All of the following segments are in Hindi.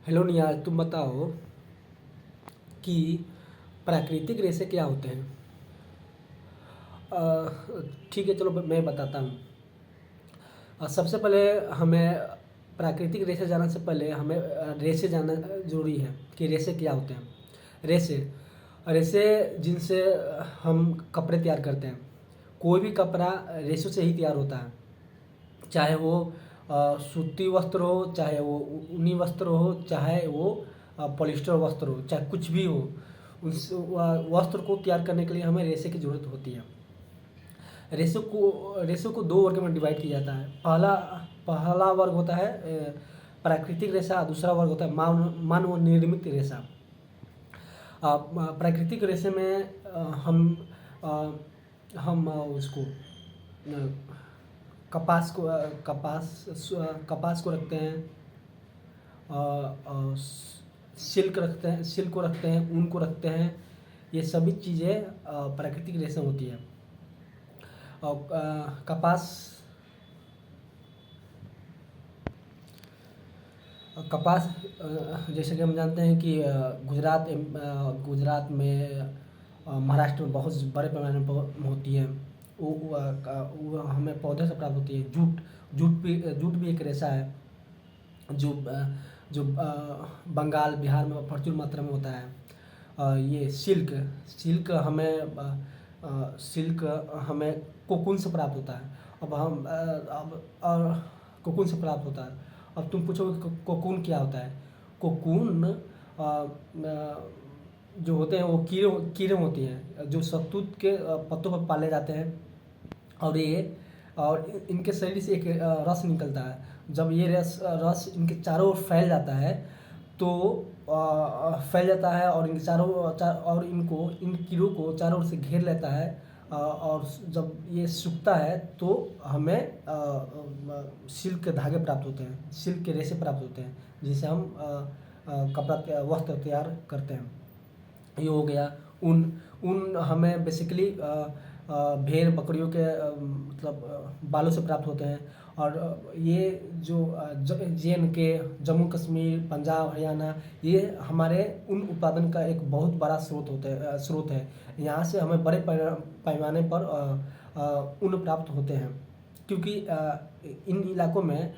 हेलो नियाज, तुम बताओ कि प्राकृतिक रेशे क्या होते हैं। ठीक है, चलो मैं बताता हूँ। सबसे पहले हमें प्राकृतिक रेशे जानने से पहले हमें रेशे जानना ज़रूरी है कि रेशे क्या होते हैं। रेशे रेशे जिनसे हम कपड़े तैयार करते हैं। कोई भी कपड़ा रेशों से ही तैयार होता है, चाहे वो सूती वस्त्र हो, चाहे वो ऊनी वस्त्र हो, चाहे वो पॉलिस्टर वस्त्र हो, चाहे कुछ भी हो। उस वस्त्र को तैयार करने के लिए हमें रेशे की ज़रूरत होती है। रेशों को दो वर्ग में डिवाइड किया जाता है। पहला पहला वर्ग होता है प्राकृतिक रेशा, दूसरा वर्ग होता है मानव निर्मित रेशा। प्राकृतिक रेशे में हम उसको कपास को रखते हैं, सिल्क को रखते हैं, ऊन को रखते हैं। ये सभी चीज़ें प्राकृतिक रेशे होती है। और कपास जैसे कि हम जानते हैं कि गुजरात में, महाराष्ट्र में बहुत बड़े पैमाने पर होती है। वो हमें पौधे से प्राप्त होती है। जूट भी एक रेशा है जो बंगाल, बिहार में प्रचुर मात्रा में होता है। ये सिल्क हमें कोकून से प्राप्त होता है। अब कोकून से प्राप्त होता है। अब तुम पूछोगे कोकून क्या होता है। कोकून जो होते हैं वो कीड़े होती हैं जो शहतूत के पत्तों पर पाले जाते हैं। और इनके शरीर से एक रस निकलता है। जब ये रस इनके चारों ओर फैल जाता है तो और इन कीड़ों को चारों ओर से घेर लेता है। और जब ये सूखता है तो हमें सिल्क के धागे प्राप्त होते हैं, सिल्क के रेशे प्राप्त होते हैं, जिससे हम वस्त्र तैयार करते हैं। ये हो गया। ऊन हमें बेसिकली भेड़ बकरियों के बालों से प्राप्त होते हैं। और ये जो JNK, जम्मू कश्मीर, पंजाब, हरियाणा, ये हमारे ऊन उत्पादन का एक बहुत बड़ा स्रोत है। यहाँ से हमें बड़े पैमाने पर ऊन प्राप्त होते हैं, क्योंकि इन इलाकों में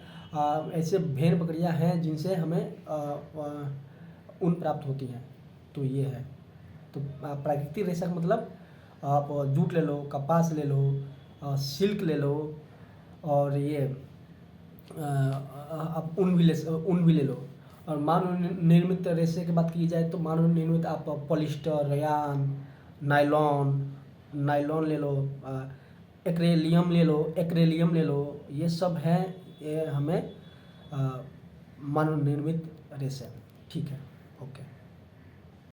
ऐसे भेड़ बकरियाँ हैं जिनसे हमें ऊन प्राप्त होती हैं। तो ये है। तो प्राकृतिक रेशा का मतलब आप जूट ले लो, कपास ले लो, सिल्क ले लो, और ये आप ऊन भी ले लो। और मानव निर्मित रेशे की बात की जाए तो मानव निर्मित आप पॉलिस्टर, रेयान, नायलॉन ले लो, एक्रेलियम ले लो। ये सब हैं, ये हमें मानव निर्मित रेशे। ठीक है, ओके।